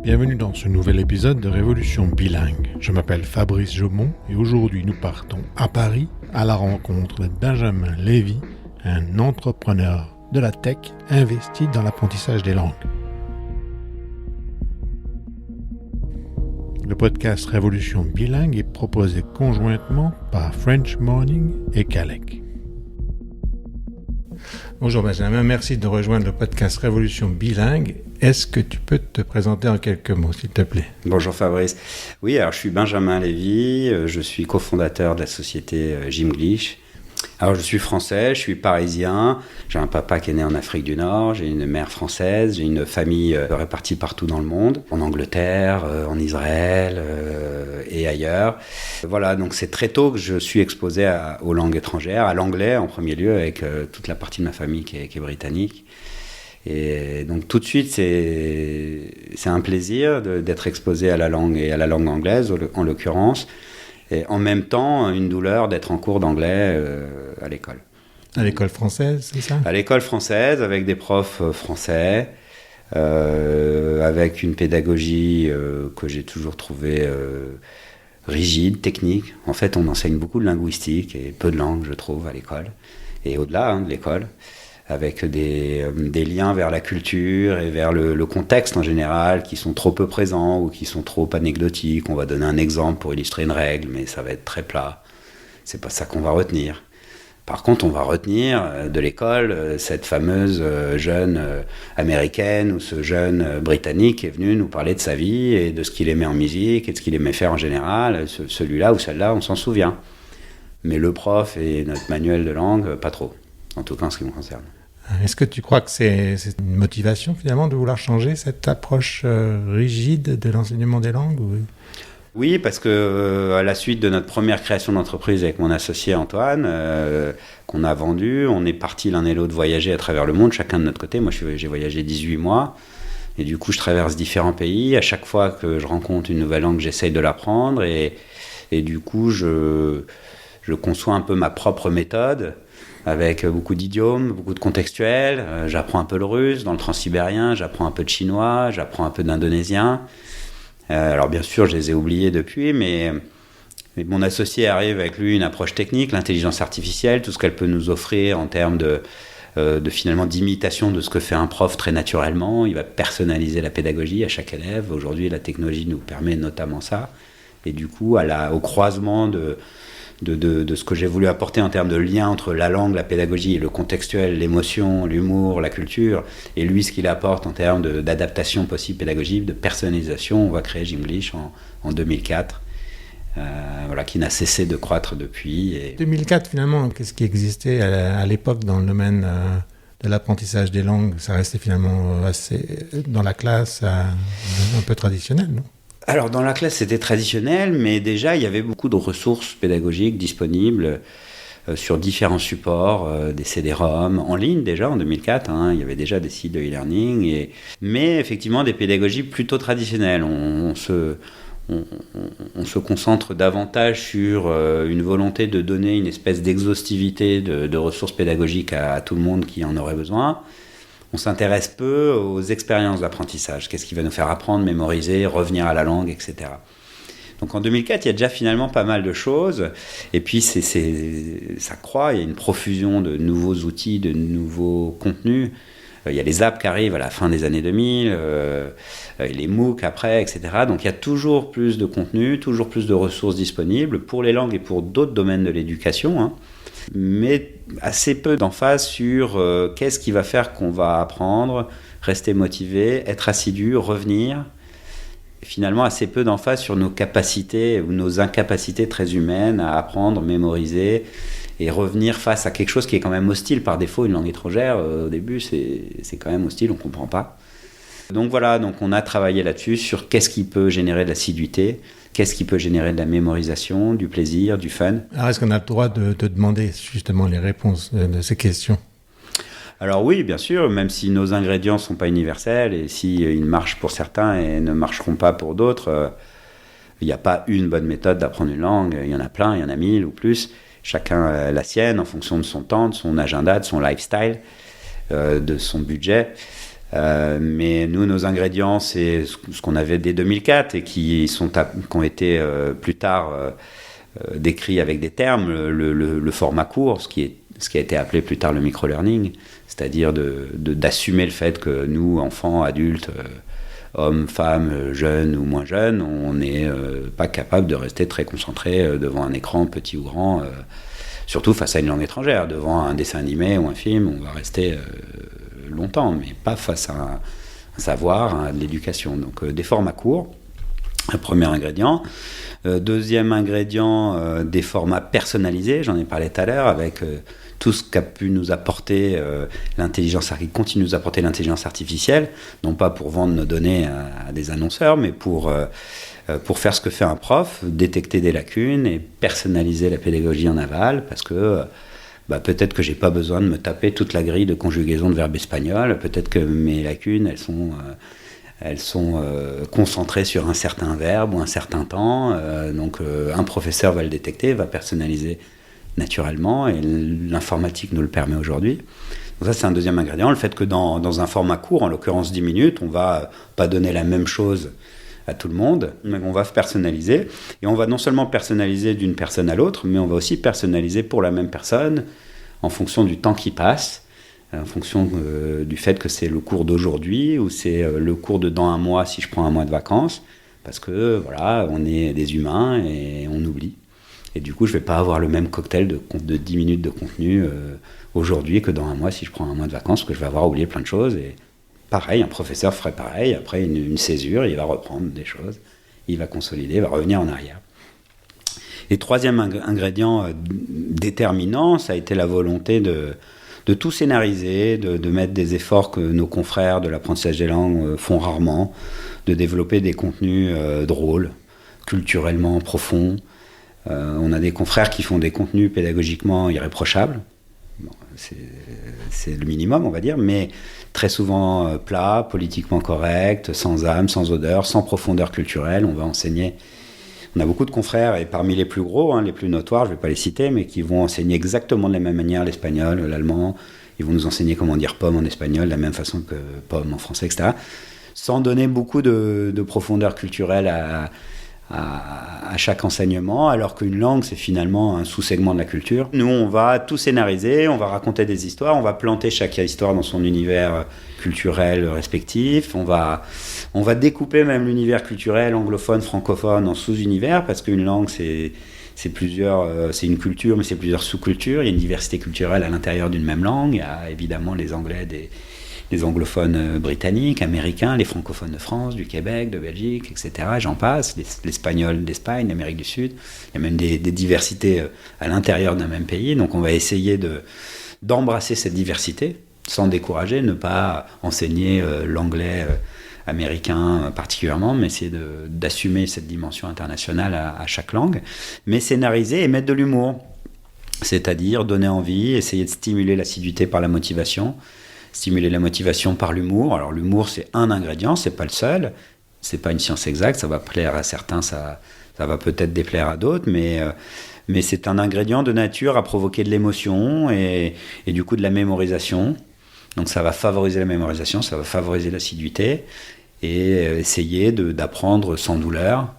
Bienvenue dans ce nouvel épisode de Révolution Bilingue. Je m'appelle Fabrice Jomont et aujourd'hui nous partons à Paris à la rencontre de Benjamin Lévy, un entrepreneur de la tech investi dans l'apprentissage des langues. Le podcast Révolution Bilingue est proposé conjointement par French Morning et Calec. Bonjour Benjamin, merci de rejoindre le podcast Révolution Bilingue. Est-ce que tu peux te présenter en quelques mots, s'il te plaît? Bonjour Fabrice. Oui, alors je suis Benjamin Lévy, je suis cofondateur de la société Gimglish. Alors je suis français, je suis parisien, j'ai un papa qui est né en Afrique du Nord, j'ai une mère française, j'ai une famille répartie partout dans le monde, en Angleterre, en Israël et ailleurs. Voilà, donc c'est très tôt que je suis exposé aux langues étrangères, à l'anglais en premier lieu, avec toute la partie de ma famille qui est britannique. Et donc tout de suite, c'est un plaisir d'être exposé à la langue et à la langue anglaise en l'occurrence. Et en même temps, une douleur d'être en cours d'anglais à l'école. À l'école française, c'est ça? À l'école française, avec des profs français, avec une pédagogie que j'ai toujours trouvée rigide, technique. En fait, on enseigne beaucoup de linguistique et peu de langue, je trouve, à l'école. Et au-delà de l'école, avec des liens vers la culture et vers le contexte en général qui sont trop peu présents ou qui sont trop anecdotiques. On va donner un exemple pour illustrer une règle, mais ça va être très plat. C'est pas ça qu'on va retenir. Par contre, on va retenir de l'école cette fameuse jeune américaine ou ce jeune britannique qui est venu nous parler de sa vie et de ce qu'il aimait en musique et de ce qu'il aimait faire en général. Celui-là ou celle-là, on s'en souvient. Mais le prof et notre manuel de langue, pas trop. En tout cas en ce qui me concerne. Est-ce que tu crois que c'est une motivation finalement de vouloir changer cette approche rigide de l'enseignement des langues ou... Oui, parce que à la suite de notre première création d'entreprise avec mon associé Antoine, qu'on a vendu, on est partis l'un et l'autre voyager à travers le monde, chacun de notre côté. Moi, j'ai voyagé 18 mois et du coup, je traverse différents pays. À chaque fois que je rencontre une nouvelle langue, j'essaye de l'apprendre et du coup, je conçois un peu ma propre méthode avec beaucoup d'idiomes, beaucoup de contextuels. J'apprends un peu le russe, dans le transsibérien, j'apprends un peu de chinois, j'apprends un peu d'indonésien. Alors bien sûr, je les ai oubliés depuis, mais mon associé arrive avec lui une approche technique, l'intelligence artificielle, tout ce qu'elle peut nous offrir en termes de finalement d'imitation de ce que fait un prof très naturellement. Il va personnaliser la pédagogie à chaque élève. Aujourd'hui, la technologie nous permet notamment ça. Et du coup, au croisement de ce que j'ai voulu apporter en termes de lien entre la langue, la pédagogie, le contextuel, l'émotion, l'humour, la culture, et lui, ce qu'il apporte en termes d'adaptation possible pédagogique, de personnalisation. On va créer Gimglish en 2004, qui n'a cessé de croître depuis. 2004, finalement, qu'est-ce qui existait à l'époque dans le domaine de l'apprentissage des langues? Ça restait finalement assez, dans la classe, un peu traditionnel, non? Alors, dans la classe, c'était traditionnel, mais déjà, il y avait beaucoup de ressources pédagogiques disponibles sur différents supports, des CD-ROM, en ligne déjà, en 2004. Il y avait déjà des sites de e-learning, mais effectivement, des pédagogies plutôt traditionnelles. On se concentre davantage sur une volonté de donner une espèce d'exhaustivité de ressources pédagogiques à tout le monde qui en aurait besoin. On s'intéresse peu aux expériences d'apprentissage. Qu'est-ce qui va nous faire apprendre, mémoriser, revenir à la langue, etc. Donc en 2004, il y a déjà finalement pas mal de choses. Et puis ça croît, il y a une profusion de nouveaux outils, de nouveaux contenus. Il y a les apps qui arrivent à la fin des années 2000, les MOOC après, etc. Donc il y a toujours plus de contenu, toujours plus de ressources disponibles pour les langues et pour d'autres domaines de l'éducation, mais assez peu d'emphase sur qu'est-ce qui va faire qu'on va apprendre, rester motivé, être assidu, revenir. Et finalement, assez peu d'emphase sur nos capacités ou nos incapacités très humaines à apprendre, mémoriser et revenir face à quelque chose qui est quand même hostile par défaut. Une langue étrangère, au début, c'est quand même hostile, on ne comprend pas. Donc voilà, on a travaillé là-dessus sur qu'est-ce qui peut générer de l'assiduité, qu'est-ce qui peut générer de la mémorisation, du plaisir, du fun. Alors est-ce qu'on a le droit de te demander justement les réponses de ces questions? Alors oui, bien sûr, même si nos ingrédients ne sont pas universels et s'ils marchent pour certains et ne marcheront pas pour d'autres, il n'y a pas une bonne méthode d'apprendre une langue. Il y en a plein, il y en a 1000 ou plus. Chacun a la sienne en fonction de son temps, de son agenda, de son lifestyle, de son budget. Mais nous, nos ingrédients, c'est ce qu'on avait dès 2004 et qui ont été plus tard décrits avec des termes, le format court, ce qui a été appelé plus tard le micro-learning, c'est-à-dire d'assumer le fait que nous, enfants, adultes, hommes, femmes, jeunes ou moins jeunes, on n'est pas capable de rester très concentré devant un écran, petit ou grand, surtout face à une langue étrangère. Devant un dessin animé ou un film, on va rester longtemps, mais pas face à un savoir, à de l'éducation. Donc des formats courts, un premier ingrédient. Deuxième ingrédient, des formats personnalisés, j'en ai parlé tout à l'heure, avec tout ce qu'a pu nous apporter qui continue de nous apporter l'intelligence artificielle, non pas pour vendre nos données à des annonceurs, mais pour faire ce que fait un prof, détecter des lacunes et personnaliser la pédagogie en aval, parce que peut-être que j'ai pas besoin de me taper toute la grille de conjugaison de verbes espagnols, peut-être que mes lacunes, elles sont concentrées sur un certain verbe ou un certain temps, donc un professeur va le détecter, va personnaliser naturellement, et l'informatique nous le permet aujourd'hui. Donc ça, c'est un deuxième ingrédient, le fait que dans un format court, en l'occurrence 10 minutes, on va pas donner la même chose à tout le monde, mais on va personnaliser, et on va non seulement personnaliser d'une personne à l'autre, mais on va aussi personnaliser pour la même personne, en fonction du temps qui passe, en fonction du fait que c'est le cours d'aujourd'hui, ou c'est le cours de dans un mois si je prends un mois de vacances, parce que voilà, on est des humains et on oublie. Et du coup, je ne vais pas avoir le même cocktail de 10 minutes de contenu aujourd'hui que dans un mois si je prends un mois de vacances, parce que je vais avoir oublié plein de choses. Et pareil, un professeur ferait pareil. Après une césure, il va reprendre des choses, il va consolider, il va revenir en arrière. Et troisième ingrédient déterminant, ça a été la volonté de tout scénariser, de mettre des efforts que nos confrères de l'apprentissage des langues font rarement, de développer des contenus drôles, culturellement profonds. On a des confrères qui font des contenus pédagogiquement irréprochables. Bon, c'est le minimum, on va dire, mais très souvent plats, politiquement corrects, sans âme, sans odeur, sans profondeur culturelle. On va enseigner. On a beaucoup de confrères, et parmi les plus gros, les plus notoires, je ne vais pas les citer, mais qui vont enseigner exactement de la même manière l'espagnol, l'allemand. Ils vont nous enseigner comment dire pomme en espagnol, de la même façon que pomme en français, etc. Sans donner beaucoup de profondeur culturelle à chaque enseignement, alors qu'une langue, c'est finalement un sous-segment de la culture. Nous, on va tout scénariser, on va raconter des histoires, on va planter chaque histoire dans son univers culturel respectif, on va découper même l'univers culturel anglophone, francophone en sous-univers, parce qu'une langue, c'est une culture, mais c'est plusieurs sous-cultures. Il y a une diversité culturelle à l'intérieur d'une même langue. Il y a évidemment les Anglais les anglophones britanniques, américains, les francophones de France, du Québec, de Belgique, etc. J'en passe, l'espagnol d'Espagne, d'Amérique du Sud. Il y a même des diversités à l'intérieur d'un même pays. Donc on va essayer d'embrasser cette diversité sans décourager, ne pas enseigner l'anglais américain particulièrement, mais essayer d'assumer cette dimension internationale à chaque langue. Mais scénariser et mettre de l'humour, c'est-à-dire donner envie, essayer de stimuler l'assiduité par la motivation, stimuler la motivation par l'humour. Alors l'humour, c'est un ingrédient, c'est pas le seul, c'est pas une science exacte, ça va plaire à certains, ça va peut-être déplaire à d'autres, mais c'est un ingrédient de nature à provoquer de l'émotion et du coup de la mémorisation. Donc ça va favoriser la mémorisation, ça va favoriser l'assiduité et essayer d'apprendre sans douleur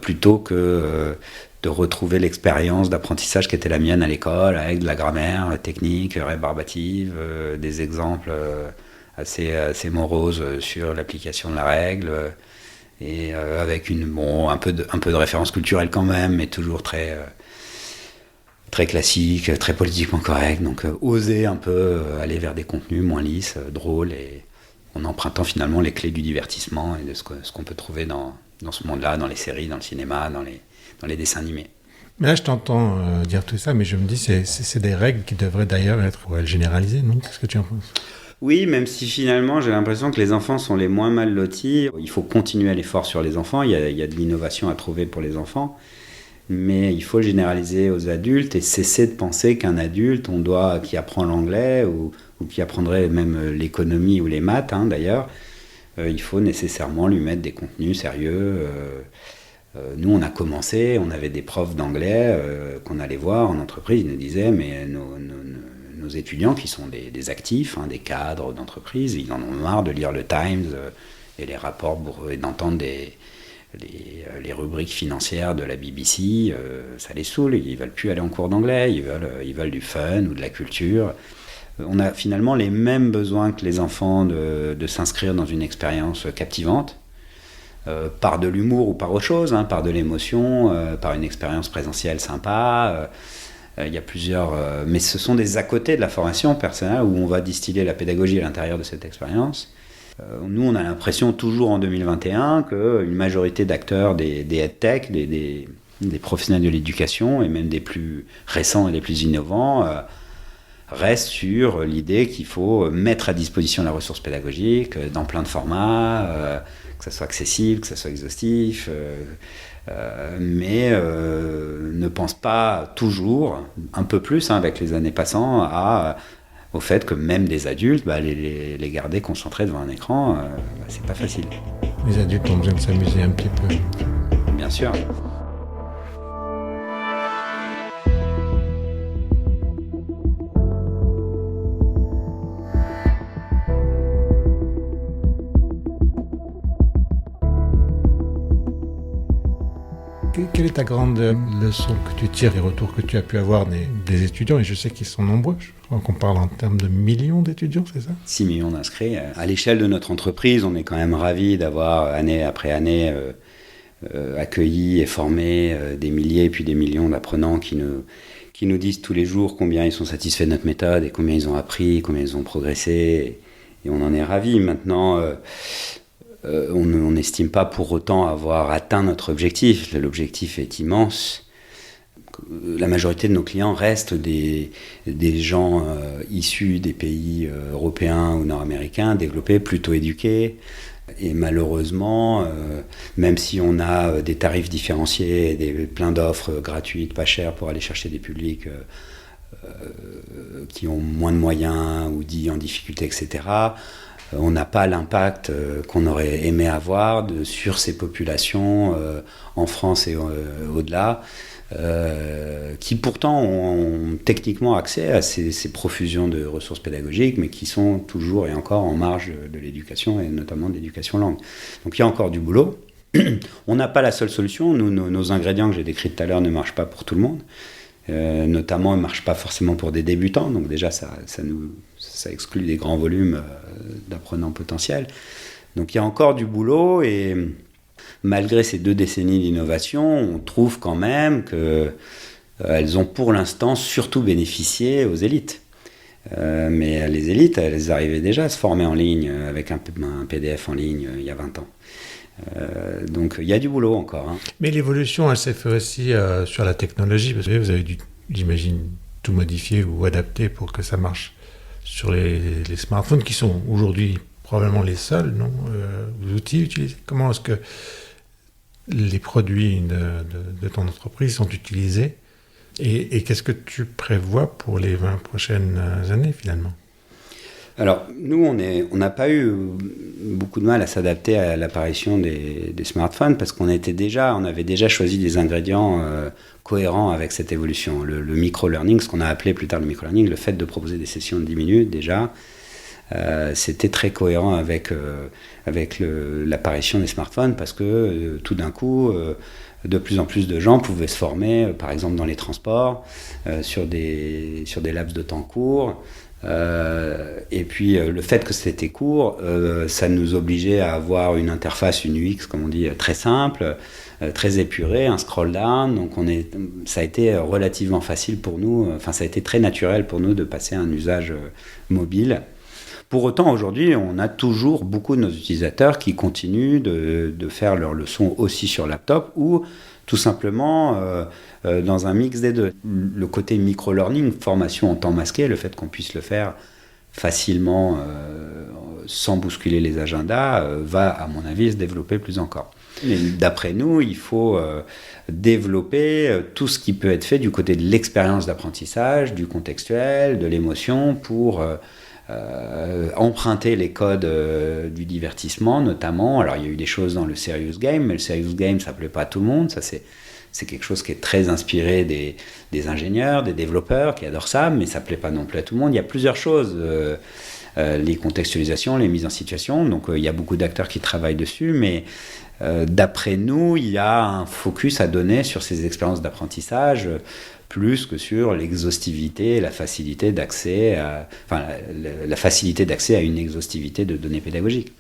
plutôt que de retrouver l'expérience d'apprentissage qui était la mienne à l'école, avec de la grammaire technique, rébarbative, des exemples assez moroses sur l'application de la règle, et avec un peu de référence culturelle quand même, mais toujours très classique, très politiquement correct. Donc oser un peu aller vers des contenus moins lisses, drôles, et en empruntant finalement les clés du divertissement et de ce qu'on peut trouver dans ce monde-là, dans les séries, dans le cinéma, dans les dessins animés. Mais là, je t'entends dire tout ça, mais je me dis c'est des règles qui devraient d'ailleurs être généralisées, non ? Qu'est-ce que tu en penses ? Oui, même si finalement j'ai l'impression que les enfants sont les moins mal lotis. Il faut continuer l'effort sur les enfants, il y a de l'innovation à trouver pour les enfants, mais il faut généraliser aux adultes et cesser de penser qu'un adulte qui apprend l'anglais ou qui apprendrait même l'économie ou les maths, d'ailleurs, il faut nécessairement lui mettre des contenus sérieux. Nous, on a commencé, on avait des profs d'anglais qu'on allait voir en entreprise, ils nous disaient, mais nos nos étudiants qui sont des actifs, des cadres d'entreprise. Ils en ont marre de lire le Times et les rapports et d'entendre les rubriques financières de la BBC. Ça les saoule, ils ne veulent plus aller en cours d'anglais, ils veulent du fun ou de la culture. On a finalement les mêmes besoins que les enfants de s'inscrire dans une expérience captivante, par de l'humour ou par autre chose, par de l'émotion, par une expérience présentielle sympa. Il y a plusieurs... mais ce sont des à côté de la formation personnelle où on va distiller la pédagogie à l'intérieur de cette expérience. Nous, on a l'impression, toujours en 2021, qu'une majorité d'acteurs des EdTech, des professionnels de l'éducation, et même des plus récents et des plus innovants, restent sur l'idée qu'il faut mettre à disposition la ressource pédagogique dans plein de formats, que ça soit accessible, que ça soit exhaustif, mais ne pense pas toujours, un peu plus avec les années passant, au fait que même des adultes, les garder concentrés devant un écran, c'est pas facile. Les adultes ont besoin de s'amuser un petit peu. Bien sûr. Quelle est ta grande leçon que tu tires, les retours que tu as pu avoir des étudiants? Et je sais qu'ils sont nombreux, je crois qu'on parle en termes de millions d'étudiants, c'est ça? 6 millions d'inscrits. À l'échelle de notre entreprise, on est quand même ravis d'avoir, année après année, accueilli et formé des milliers puis des millions d'apprenants qui nous disent tous les jours combien ils sont satisfaits de notre méthode et combien ils ont appris, combien ils ont progressé. Et on en est ravis. Maintenant... on n'estime pas pour autant avoir atteint notre objectif. L'objectif est immense. La majorité de nos clients restent des gens issus des pays européens ou nord-américains, développés, plutôt éduqués. Et malheureusement, même si on a des tarifs différenciés, plein d'offres gratuites, pas chères pour aller chercher des publics qui ont moins de moyens ou dits en difficulté, etc., on n'a pas l'impact qu'on aurait aimé avoir sur ces populations en France et au-delà, qui pourtant ont techniquement accès à ces profusions de ressources pédagogiques, mais qui sont toujours et encore en marge de l'éducation, et notamment de l'éducation langue. Donc il y a encore du boulot. On n'a pas la seule solution. Nos ingrédients que j'ai décrits tout à l'heure ne marchent pas pour tout le monde. Notamment, ils ne marchent pas forcément pour des débutants. Donc déjà, ça exclut des grands volumes d'apprenants potentiels. Donc il y a encore du boulot, et malgré ces 2 décennies d'innovation, on trouve quand même qu'elles ont pour l'instant surtout bénéficié aux élites. Mais les élites, elles arrivaient déjà à se former en ligne avec un PDF en ligne il y a 20 ans. Donc il y a du boulot encore. Mais l'évolution, elle s'est faite aussi sur la technologie, parce que vous avez dû, j'imagine, tout modifier ou adapter pour que ça marche sur les smartphones, qui sont aujourd'hui probablement les seuls outils utilisés. Comment est-ce que les produits de ton entreprise sont utilisés, et qu'est-ce que tu prévois pour les 20 prochaines années finalement? Alors, nous, on n'a pas eu beaucoup de mal à s'adapter à l'apparition des smartphones, parce qu'on avait déjà choisi des ingrédients cohérents avec cette évolution. Le micro-learning, ce qu'on a appelé plus tard le micro-learning, le fait de proposer des sessions de 10 minutes déjà, c'était très cohérent avec l'apparition des smartphones, parce que tout d'un coup... de plus en plus de gens pouvaient se former, par exemple dans les transports, sur des laps de temps courts. Et puis le fait que c'était court, ça nous obligeait à avoir une interface, une UX, comme on dit, très simple, très épurée, un scroll down. Donc ça a été relativement facile pour nous, ça a été très naturel pour nous de passer à un usage mobile. Pour autant, aujourd'hui, on a toujours beaucoup de nos utilisateurs qui continuent de faire leurs leçons aussi sur laptop, ou tout simplement dans un mix des deux. Le côté micro-learning, formation en temps masqué, le fait qu'on puisse le faire facilement, sans bousculer les agendas, va, à mon avis, se développer plus encore. Mais d'après nous, il faut développer tout ce qui peut être fait du côté de l'expérience d'apprentissage, du contextuel, de l'émotion, pour... emprunter les codes du divertissement notamment. Alors il y a eu des choses dans le serious game, mais le serious game ça plaît pas à tout le monde, ça c'est quelque chose qui est très inspiré des ingénieurs, des développeurs qui adorent ça, mais ça ne plaît pas non plus à tout le monde. Il y a plusieurs choses, les contextualisations, les mises en situation, donc il y a beaucoup d'acteurs qui travaillent dessus, mais d'après nous, il y a un focus à donner sur ces expériences d'apprentissage, plus que sur l'exhaustivité, la facilité d'accès la facilité d'accès à une exhaustivité de données pédagogiques.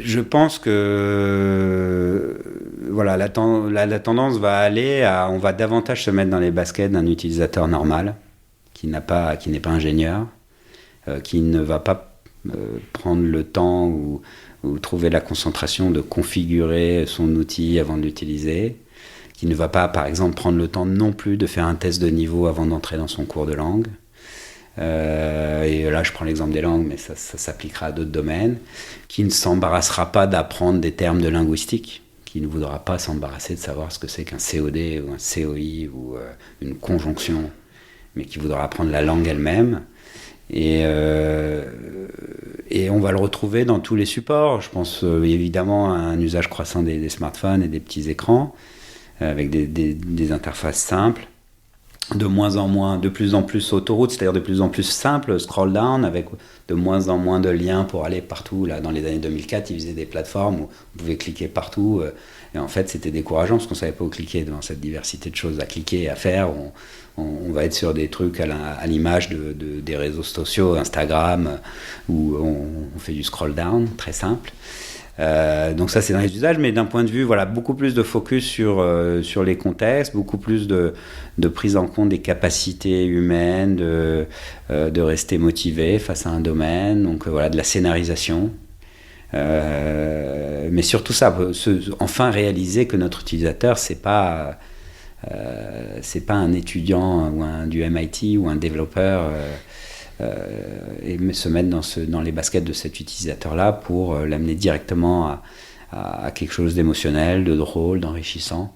Je pense que voilà, la tendance va aller on va davantage se mettre dans les baskets d'un utilisateur normal, qui n'est pas ingénieur, qui ne va pas prendre le temps ou trouver la concentration de configurer son outil avant de l'utiliser, qui ne va pas, par exemple, prendre le temps non plus de faire un test de niveau avant d'entrer dans son cours de langue. Et là, je prends l'exemple des langues, mais ça s'appliquera à d'autres domaines, qui ne s'embarrassera pas d'apprendre des termes de linguistique, qui ne voudra pas s'embarrasser de savoir ce que c'est qu'un COD ou un COI ou une conjonction, mais qui voudra apprendre la langue elle-même. Et on va le retrouver dans tous les supports. Je pense évidemment à un usage croissant des smartphones et des petits écrans, avec des interfaces simples. De plus en plus autoroute, c'est-à-dire de plus en plus simple, scroll down, avec de moins en moins de liens pour aller partout. Là, dans les années 2004, ils faisaient des plateformes où vous pouvez cliquer partout. Et en fait, c'était décourageant parce qu'on ne savait pas où cliquer devant cette diversité de choses à cliquer et à faire. On va être sur des trucs à l'image des réseaux sociaux, Instagram, où on fait du scroll down, très simple. Donc ça, c'est dans les usages, mais d'un point de vue, voilà, beaucoup plus de focus sur les contextes, beaucoup plus de prise en compte des capacités humaines, de rester motivé face à un domaine, donc voilà, de la scénarisation. Mais surtout ça, enfin réaliser que notre utilisateur, c'est pas un étudiant du MIT ou un développeur, et se mettre dans les baskets de cet utilisateur-là pour l'amener directement à quelque chose d'émotionnel, de drôle, d'enrichissant.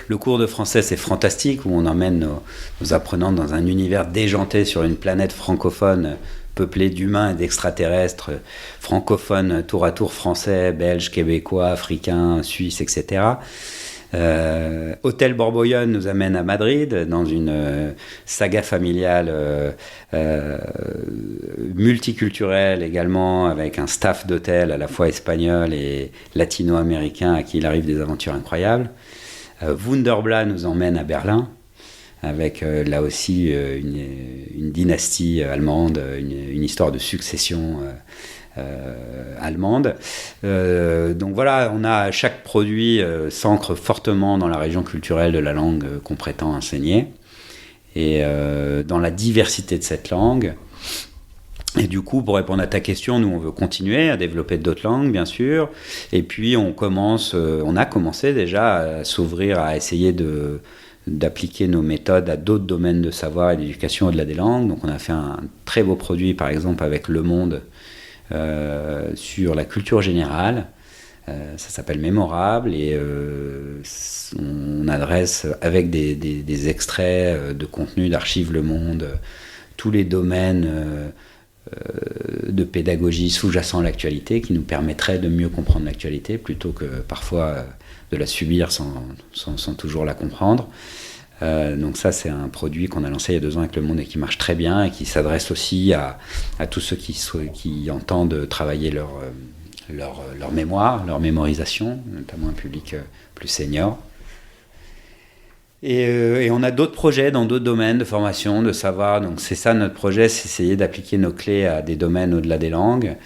Le cours de français, c'est fantastique, où on emmène nos apprenants dans un univers déjanté sur une planète francophone peuplée d'humains et d'extraterrestres, francophones tour à tour français, belges, québécois, africains, suisses, etc. Hôtel Borboyone nous amène à Madrid dans une saga familiale multiculturelle également, avec un staff d'hôtel à la fois espagnol et latino-américain à qui il arrive des aventures incroyables. Wunderbla nous emmène à Berlin avec là aussi une dynastie allemande, une histoire de succession allemande. Donc voilà, chaque produit s'ancre fortement dans la région culturelle de la langue qu'on prétend enseigner, et dans la diversité de cette langue. Et du coup, pour répondre à ta question, nous on veut continuer à développer d'autres langues, bien sûr, et puis on a commencé déjà à s'ouvrir, à essayer d'appliquer nos méthodes à d'autres domaines de savoir et d'éducation au-delà des langues. Donc on a fait un très beau produit, par exemple avec Le Monde, sur la culture générale. Ça s'appelle Mémorable, et on adresse avec des extraits de contenu d'archives Le Monde tous les domaines de pédagogie sous-jacents à l'actualité, qui nous permettraient de mieux comprendre l'actualité plutôt que parfois de la subir sans toujours la comprendre. Donc ça, c'est un produit qu'on a lancé il y a 2 ans avec Le Monde et qui marche très bien, et qui s'adresse aussi à tous ceux qui entendent travailler leur mémoire, leur mémorisation, notamment un public plus senior. Et on a d'autres projets dans d'autres domaines de formation, de savoir. Donc c'est ça notre projet, c'est essayer d'appliquer nos clés à des domaines au-delà des langues,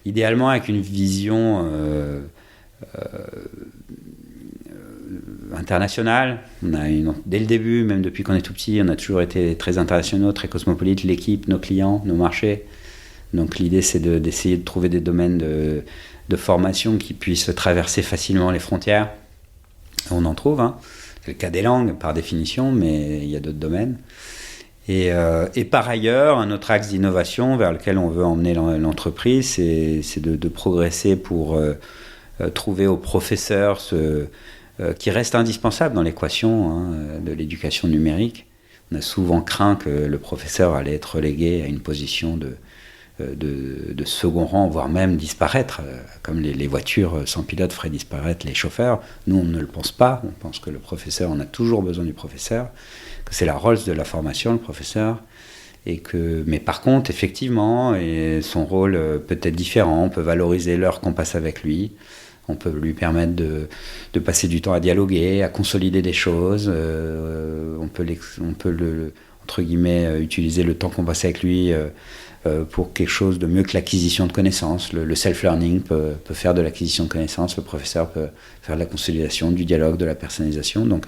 idéalement avec une vision internationale. Dès le début, même depuis qu'on est tout petit, on a toujours été très internationaux, très cosmopolites, l'équipe, nos clients, nos marchés. Donc l'idée, c'est d'essayer de trouver des domaines de formation qui puissent traverser facilement les frontières. On en trouve, hein. C'est le cas des langues par définition, mais il y a d'autres domaines. Et par ailleurs, un autre axe d'innovation vers lequel on veut emmener l'entreprise, c'est de progresser pour trouver aux professeurs qui reste indispensable dans l'équation de l'éducation numérique. On a souvent craint que le professeur allait être relégué à une position de second rang, voire même disparaître, comme les voitures sans pilote feraient disparaître les chauffeurs. Nous, on ne le pense pas. On pense que le professeur, on a toujours besoin du professeur, que c'est la Rolls de la formation, le professeur. Mais par contre, effectivement, son rôle peut être différent. On peut valoriser l'heure qu'on passe avec lui. On peut lui permettre de passer du temps à dialoguer, à consolider des choses. On peut entre guillemets, utiliser le temps qu'on passe avec lui pour quelque chose de mieux que l'acquisition de connaissances. Le self-learning peut faire de l'acquisition de connaissances. Le professeur peut faire de la consolidation, du dialogue, de la personnalisation. Donc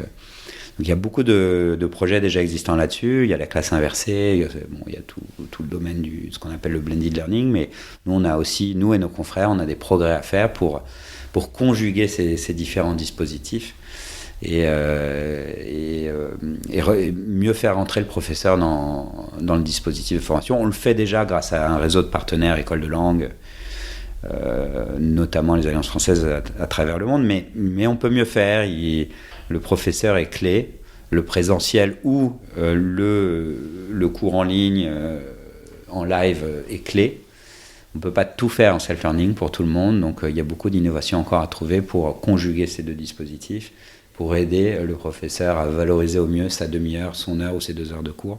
il y a beaucoup de projets déjà existants là-dessus. Il y a la classe inversée, il y a tout le domaine ce qu'on appelle le blended learning, mais nous, on a aussi, nous et nos confrères, on a des progrès à faire pour conjuguer ces différents dispositifs et mieux faire entrer le professeur dans le dispositif de formation. On le fait déjà grâce à un réseau de partenaires écoles de langue, notamment les alliances françaises à travers le monde, mais on peut mieux faire. Le professeur est clé, le présentiel ou le cours en ligne, en live est clé. On ne peut pas tout faire en self-learning pour tout le monde, donc il y a beaucoup d'innovations encore à trouver pour conjuguer ces deux dispositifs, pour aider le professeur à valoriser au mieux sa demi-heure, son heure ou ses 2 heures de cours.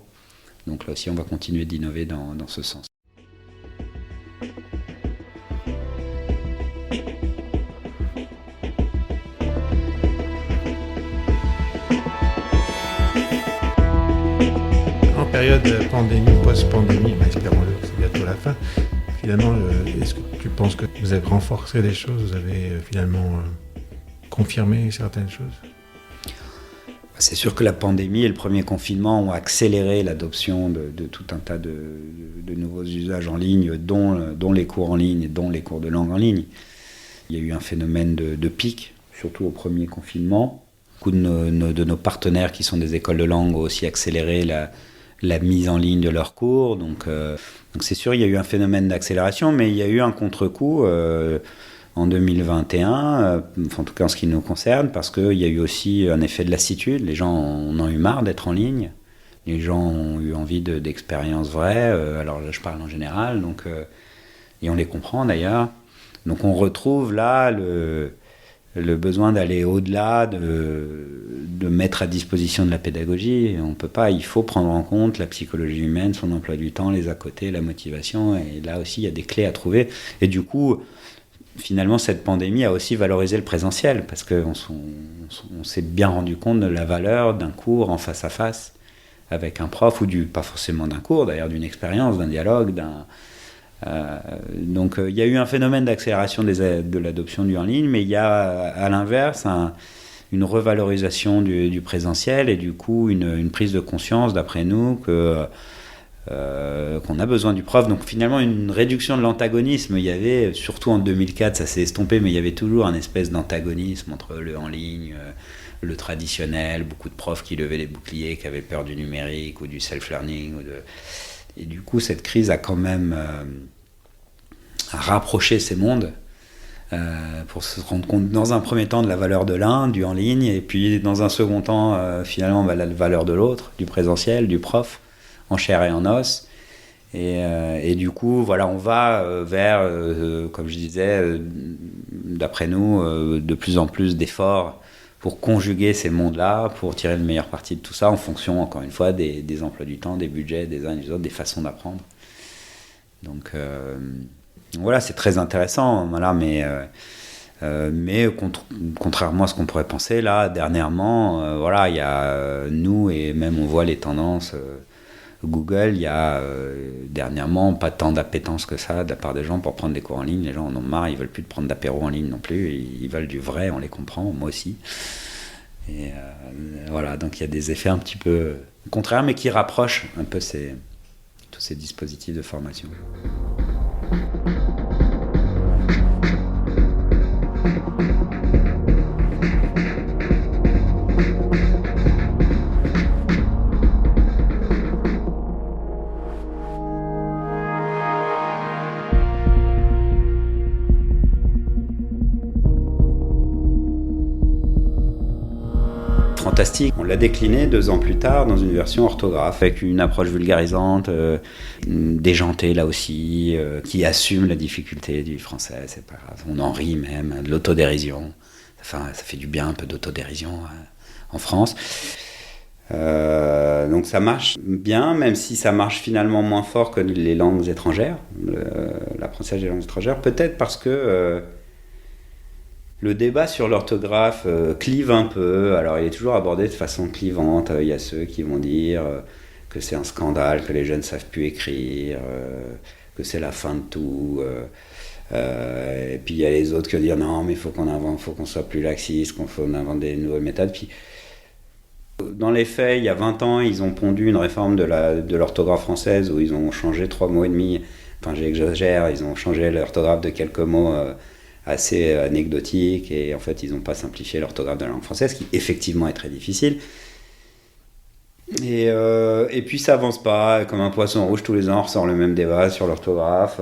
Donc là aussi, on va continuer d'innover dans ce sens. Période pandémie, post-pandémie, espérons-le, c'est bientôt la fin. Finalement, est-ce que tu penses que vous avez renforcé les choses, vous avez finalement confirmé certaines choses? C'est sûr que la pandémie et le premier confinement ont accéléré l'adoption de tout un tas de nouveaux usages en ligne, dont les cours en ligne et dont les cours de langue en ligne. Il y a eu un phénomène de pic, surtout au premier confinement. Beaucoup de nos partenaires qui sont des écoles de langue ont aussi accéléré la mise en ligne de leurs cours. Donc c'est sûr, il y a eu un phénomène d'accélération, mais il y a eu un contre-coup en 2021, en tout cas en ce qui nous concerne, parce qu'il y a eu aussi un effet de lassitude. Les gens en ont eu marre d'être en ligne. Les gens ont eu envie d'expériences vraies. Alors là, je parle en général, et on les comprend d'ailleurs. Donc on retrouve là le besoin d'aller au-delà, de mettre à disposition de la pédagogie. On peut pas, il faut prendre en compte la psychologie humaine, son emploi du temps, les à-côté, la motivation. Et là aussi, il y a des clés à trouver. Et du coup, finalement, cette pandémie a aussi valorisé le présentiel, parce qu'on s'est bien rendu compte de la valeur d'un cours en face à face avec un prof, pas forcément d'un cours, d'ailleurs, d'une expérience, d'un dialogue, donc il y a eu un phénomène d'accélération de l'adoption du en ligne, mais il y a à l'inverse une revalorisation du présentiel et du coup une prise de conscience, d'après nous, qu'on a besoin du prof. Donc finalement une réduction de l'antagonisme. Il y avait, surtout en 2004, ça s'est estompé, mais il y avait toujours un espèce d'antagonisme entre le en ligne, le traditionnel, beaucoup de profs qui levaient les boucliers, qui avaient peur du numérique ou du self-learning. Et du coup, cette crise a quand même rapproché ces mondes pour se rendre compte, dans un premier temps, de la valeur de l'un, du en ligne, et puis dans un second temps, finalement, la valeur de l'autre, du présentiel, du prof, en chair et en os. Et du coup, voilà, on va vers, comme je disais, d'après nous, de plus en plus d'efforts pour conjuguer ces mondes-là, pour tirer le meilleur parti de tout ça, en fonction, encore une fois, des emplois du temps, des budgets des uns et des autres, des façons d'apprendre. Donc voilà, c'est très intéressant, voilà, mais contrairement à ce qu'on pourrait penser, là, dernièrement, voilà, il y a nous, et même on voit les tendances Google, il y a dernièrement pas tant d'appétence que ça de la part des gens pour prendre des cours en ligne. Les gens en ont marre, ils veulent plus de prendre d'apéro en ligne non plus, ils veulent du vrai, on les comprend, moi aussi. Et voilà, donc il y a des effets un petit peu contraires, mais qui rapprochent un peu tous ces dispositifs de formation. fantastique. On l'a décliné 2 ans plus tard dans une version orthographe, avec une approche vulgarisante, déjantée là aussi, qui assume la difficulté du français, c'est pas grave. On en rit même, de l'autodérision. Enfin, ça fait du bien un peu d'autodérision en France. Donc ça marche bien, même si ça marche finalement moins fort que les langues étrangères, l'apprentissage des langues étrangères, peut-être parce que le débat sur l'orthographe clive un peu. Alors il est toujours abordé de façon clivante. Il y a ceux qui vont dire que c'est un scandale, que les jeunes ne savent plus écrire, que c'est la fin de tout. Et puis il y a les autres qui vont dire non, mais il faut qu'on soit plus laxiste, qu'on invente des nouvelles méthodes. Puis, dans les faits, il y a 20 ans, ils ont pondu une réforme de l'orthographe française où ils ont changé 3 mots et demi. Enfin, j'exagère, ils ont changé l'orthographe de quelques mots assez anecdotiques et en fait, ils n'ont pas simplifié l'orthographe de la langue française, qui effectivement est très difficile. Et puis, ça avance pas. Comme un poisson rouge, tous les ans, on ressort le même débat sur l'orthographe.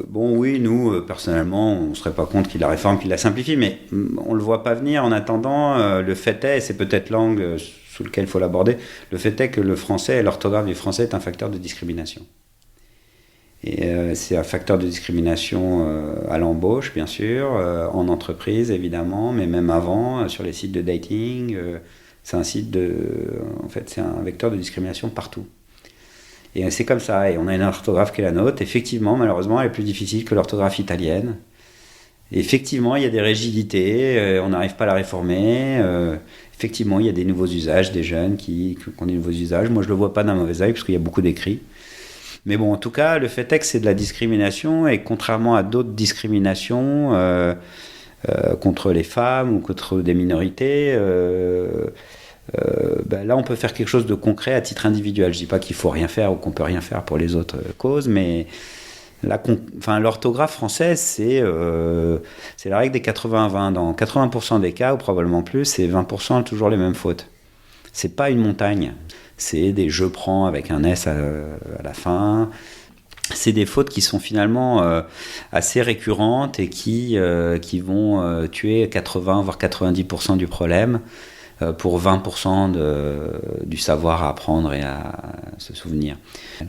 Bon, oui, nous, personnellement, on ne serait pas contre qu'il la réforme, qu'il la simplifie, mais on ne le voit pas venir. En attendant, le fait est, et c'est peut-être l'angle sous lequel il faut l'aborder, le fait est que le français, l'orthographe du français est un facteur de discrimination. Et c'est un facteur de discrimination à l'embauche, bien sûr, en entreprise, évidemment, mais même avant, sur les sites de dating. C'est un vecteur de discrimination partout. Et c'est comme ça, et on a une orthographe qui est la nôtre. Effectivement, malheureusement, elle est plus difficile que l'orthographe italienne. Et effectivement, il y a des rigidités, on n'arrive pas à la réformer. Effectivement, il y a des nouveaux usages, des jeunes qui ont des nouveaux usages. Moi, je ne le vois pas d'un mauvais œil, parce qu'il y a beaucoup d'écrits. Mais bon, en tout cas, le fait est que c'est de la discrimination, et contrairement à d'autres discriminations contre les femmes ou contre des minorités... là on peut faire quelque chose de concret à titre individuel. Je dis pas qu'il faut rien faire ou qu'on peut rien faire pour les autres causes, mais l'orthographe française c'est la règle des 80-20. Dans 80% des cas, ou probablement plus, c'est 20% toujours les mêmes fautes. C'est pas une montagne, c'est des je prends avec un S à la fin. C'est des fautes qui sont finalement assez récurrentes et qui vont tuer 80 voire 90% du problème pour 20% du savoir à apprendre et à se souvenir.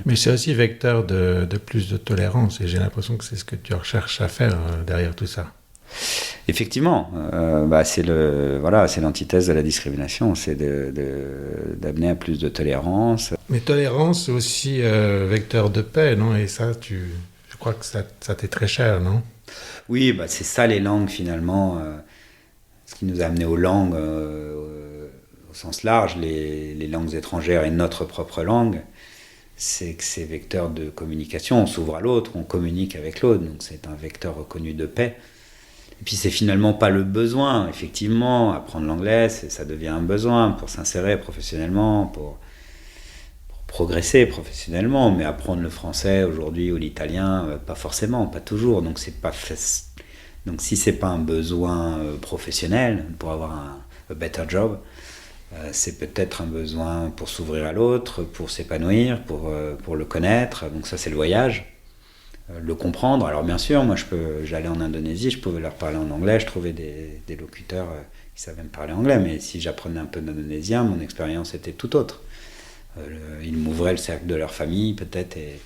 Mais c'est aussi vecteur de plus de tolérance, et j'ai l'impression que c'est ce que tu recherches à faire derrière tout ça. Effectivement, c'est l'antithèse de la discrimination, c'est d'amener à plus de tolérance. Mais tolérance, c'est aussi vecteur de paix, non ? Et ça, je crois que ça t'est très cher, non ? Oui, c'est ça les langues finalement. Ce qui nous a amené aux langues au sens large, les langues étrangères et notre propre langue, c'est que c'est vecteur de communication. On s'ouvre à l'autre, on communique avec l'autre, donc c'est un vecteur reconnu de paix. Et puis c'est finalement pas le besoin, effectivement, apprendre l'anglais, ça devient un besoin pour s'insérer professionnellement, pour progresser professionnellement, mais apprendre le français aujourd'hui ou l'italien, pas forcément, pas toujours, donc c'est pas Donc si c'est pas un besoin professionnel pour avoir un better job, c'est peut-être un besoin pour s'ouvrir à l'autre, pour s'épanouir, pour le connaître. Donc ça c'est le voyage, le comprendre. Alors bien sûr, moi j'allais en Indonésie, je pouvais leur parler en anglais, je trouvais des locuteurs qui savaient me parler anglais, mais si j'apprenais un peu d'indonésien, mon expérience était tout autre. Ils m'ouvraient le cercle de leur famille peut-être et...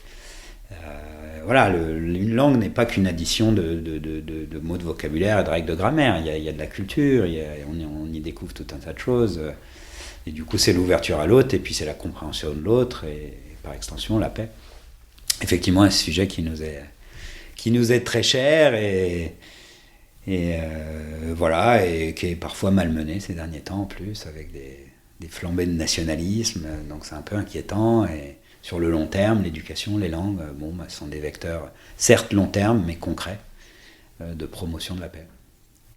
une langue n'est pas qu'une addition de mots de vocabulaire et de règles de grammaire. Il y a de la culture, on y découvre tout un tas de choses. Et du coup, c'est l'ouverture à l'autre, et puis c'est la compréhension de l'autre, et par extension, la paix. Effectivement, un sujet qui nous est très cher, et qui est parfois malmené ces derniers temps en plus, avec des flambées de nationalisme. Donc c'est un peu inquiétant, et sur le long terme, l'éducation, les langues, sont des vecteurs, certes long terme, mais concrets, de promotion de la paix.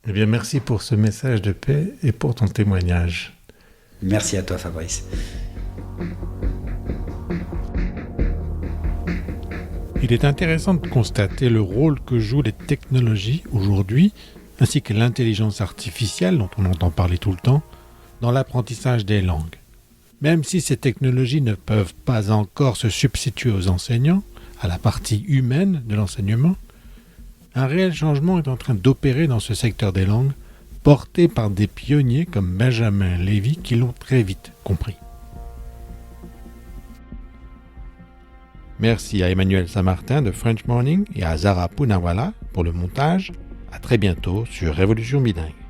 Eh bien, merci pour ce message de paix et pour ton témoignage. Merci à toi, Fabrice. Il est intéressant de constater le rôle que jouent les technologies aujourd'hui, ainsi que l'intelligence artificielle, dont on entend parler tout le temps, dans l'apprentissage des langues. Même si ces technologies ne peuvent pas encore se substituer aux enseignants, à la partie humaine de l'enseignement, un réel changement est en train d'opérer dans ce secteur des langues portés par des pionniers comme Benjamin Lévy qui l'ont très vite compris. Merci à Emmanuel Saint-Martin de French Morning et à Zara Poonawala pour le montage. À très bientôt sur Révolution Bilingue.